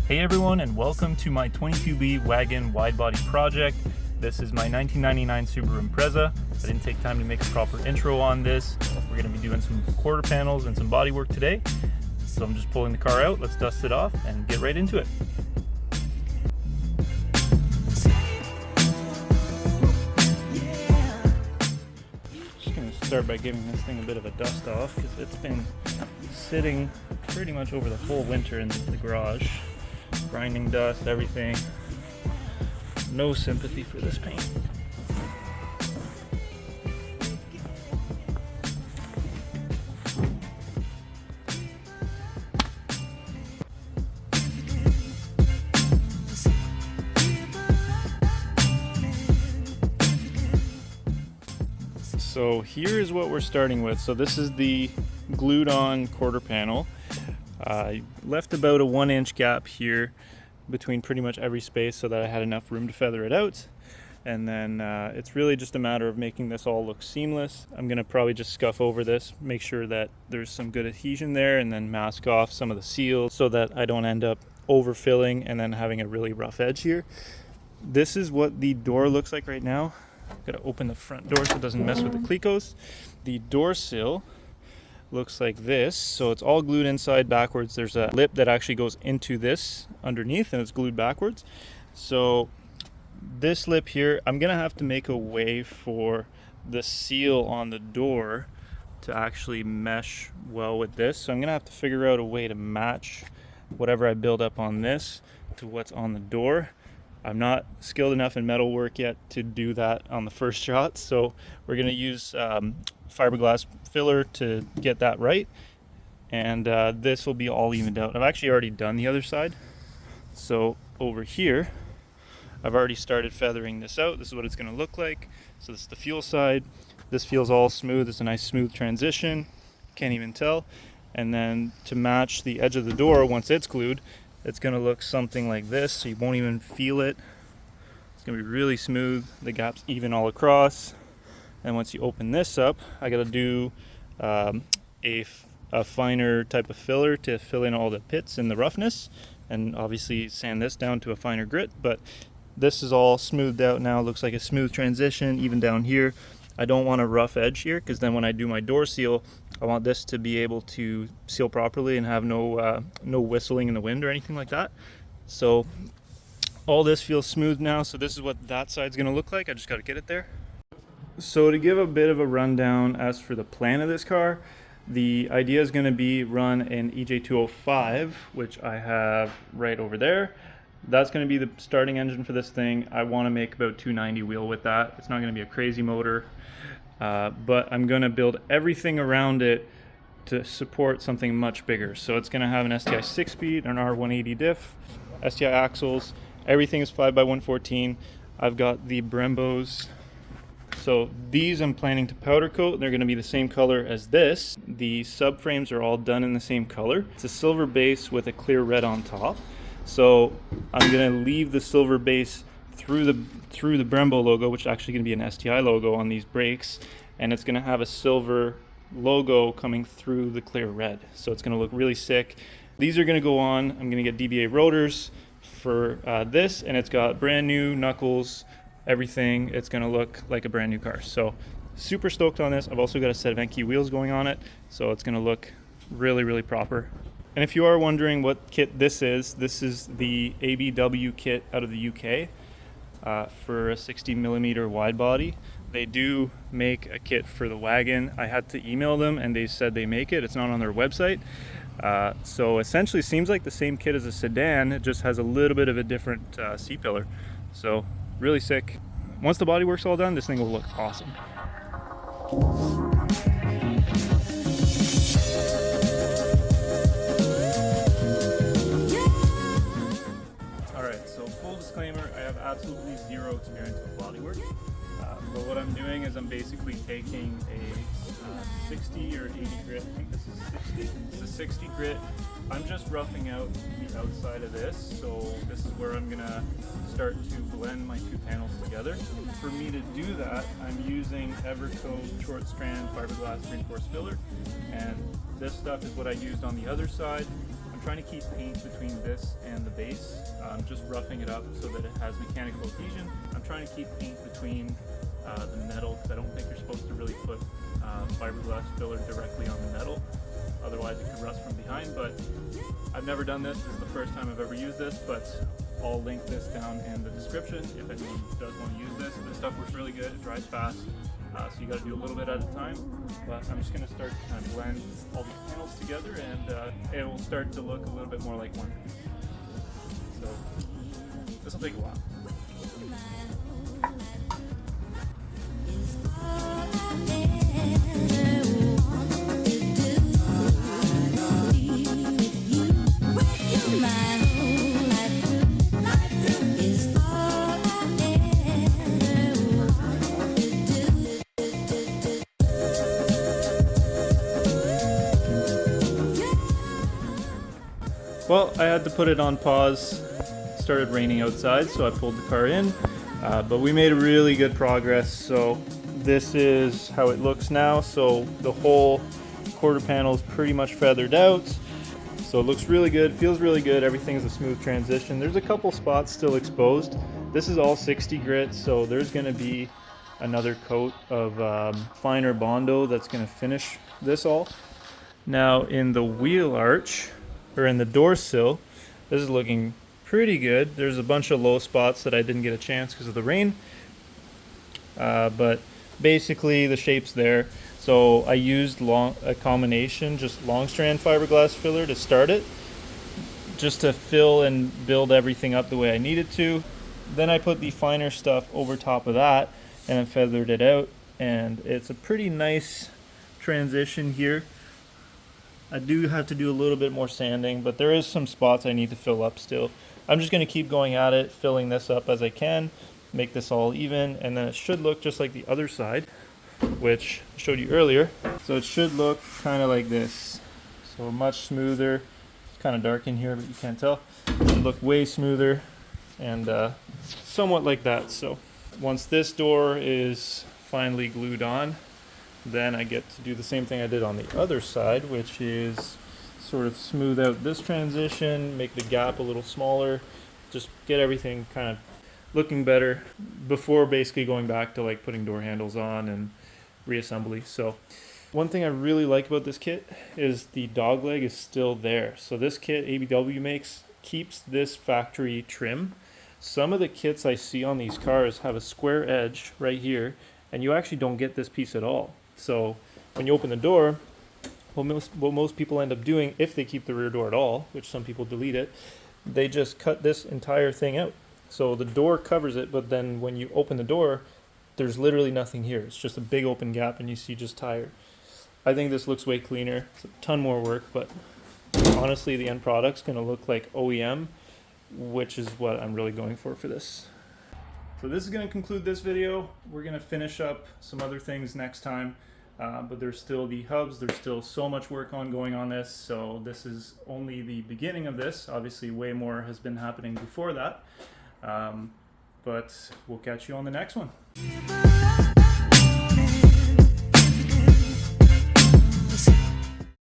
Hey everyone, and welcome to my 22B Wagon Widebody project. This is my 1999 Subaru Impreza. I didn't take time to make a proper intro on this. We're going to be doing some quarter panels and some bodywork today. So I'm just pulling the car out, let's dust it off and get right into it. Just going to start by giving this thing a bit of a dust off because it's been sitting pretty much over the whole winter in the garage. Grinding dust, everything. No sympathy for this paint. So here is what we're starting with. So this is the glued on quarter panel. I left about a 1-inch gap here between pretty much every space so that I had enough room to feather it out. And then it's really just a matter of making this all look seamless. I'm going to probably just scuff over this, make sure that there's some good adhesion there, and then mask off some of the seals so that I don't end up overfilling and then having a really rough edge here. This is what the door looks like right now. I've got to open the front door so it doesn't mess with the clecos. The door sill looks like this, so it's all glued inside backwards. There's a lip that actually goes into this underneath and it's glued backwards. So this lip here, I'm gonna have to make a way for the seal on the door to actually mesh well with this. So I'm gonna have to figure out a way to match whatever I build up on this to what's on the door. I'm not skilled enough in metal work yet to do that on the first shot, so we're going to use fiberglass filler to get that right, and this will be all evened out. I've actually already done the other side, so over here I've already started feathering this out. This is what it's going to look like. So this is the fuel side. This feels all smooth. It's a nice smooth transition, can't even tell. And then to match the edge of the door once it's glued, it's going to look something like this, so you won't even feel it. It's going to be really smooth. The gap's even all across. And once you open this up, I got to do a finer type of filler to fill in all the pits and the roughness, and obviously sand this down to a finer grit. But this is all smoothed out now. It looks like a smooth transition, even down here. I don't want a rough edge here, because then when I do my door seal, I want this to be able to seal properly and have no whistling in the wind or anything like that. So all this feels smooth now. So this is what that side's going to look like. I just got to get it there. So to give a bit of a rundown as for the plan of this car, the idea is going to be run an EJ205, which I have right over there. That's going to be the starting engine for this thing. I want to make about 290 wheel with that. It's not going to be a crazy motor, but I'm going to build everything around it to support something much bigger. So it's going to have an STI 6-speed, an R180 diff, STI axles. Everything is 5x114. I've got the Brembos. So these I'm planning to powder coat. They're going to be the same color as this. The subframes are all done in the same color. It's a silver base with a clear red on top. So I'm going to leave the silver base through the Brembo logo, which is actually going to be an STI logo on these brakes, and it's going to have a silver logo coming through the clear red. So it's going to look really sick. These are going to go on. I'm going to get DBA rotors for this, and it's got brand new knuckles, everything. It's going to look like a brand new car. So super stoked on this. I've also got a set of Enkei wheels going on it, so it's going to look really, really proper. And if you are wondering what kit this is the ABW kit out of the UK for a 60mm wide body. They do make a kit for the Wagon. I had to email them and they said they make it. It's not on their website. So essentially seems like the same kit as a sedan. It just has a little bit of a different C-pillar. So really sick. Once the bodywork's all done, this thing will look awesome. Disclaimer, I have absolutely zero experience with bodywork, but what I'm doing is I'm basically taking a 60 or 80 grit, I think this is 60, it's a 60 grit. I'm just roughing out the outside of this, so this is where I'm going to start to blend my two panels together. For me to do that, I'm using Evercoat short strand fiberglass reinforced filler, and this stuff is what I used on the other side. I'm trying to keep paint between this and the base. I'm just roughing it up so that it has mechanical adhesion. I'm trying to keep paint between the metal, because I don't think you're supposed to really put fiberglass filler directly on the metal, otherwise it could rust from behind. But I've never done this. This is the first time I've ever used this, but I'll link this down in the description if anyone does want to use this. This stuff works really good, it dries fast, so you got to do a little bit at a time. But I'm just going to start to kind of blend all these panels together, and it will start to look a little bit more like one. So this will take a while. Well, I had to put it on pause. It started raining outside, so I pulled the car in. But we made really good progress. So this is how it looks now. So the whole quarter panel is pretty much feathered out. So it looks really good, feels really good. Everything is a smooth transition. There's a couple spots still exposed. This is all 60 grit, so there's going to be another coat of finer Bondo that's going to finish this all. Now in the wheel arch, or in the door sill, this is looking pretty good. There's a bunch of low spots that I didn't get a chance because of the rain, but basically the shape's there. So I used a combination, just long strand fiberglass filler to start it, just to fill and build everything up the way I needed to. Then I put the finer stuff over top of that and then feathered it out, and it's a pretty nice transition here. I do have to do a little bit more sanding, but there is some spots I need to fill up still. I'm just going to keep going at it, filling this up as I can, make this all even, and then it should look just like the other side, which I showed you earlier. So it should look kind of like this. So much smoother. It's kind of dark in here, but you can't tell. It should look way smoother and somewhat like that. So once this door is finally glued on, then I get to do the same thing I did on the other side, which is sort of smooth out this transition, make the gap a little smaller, just get everything kind of looking better before basically going back to like putting door handles on and reassembly. So one thing I really like about this kit is the dog leg is still there. So this kit ABW makes keeps this factory trim. Some of the kits I see on these cars have a square edge right here, and you actually don't get this piece at all. So when you open the door, what most people end up doing, if they keep the rear door at all, which some people delete it, they just cut this entire thing out. So the door covers it, but then when you open the door, there's literally nothing here. It's just a big open gap and you see just tire. I think this looks way cleaner. It's a ton more work, but honestly the end product's going to look like OEM, which is what I'm really going for this. So this is going to conclude this video. We're going to finish up some other things next time, but there's still the hubs. There's still so much work going on this, so this is only the beginning of this. Obviously way more has been happening before that, but we'll catch you on the next one.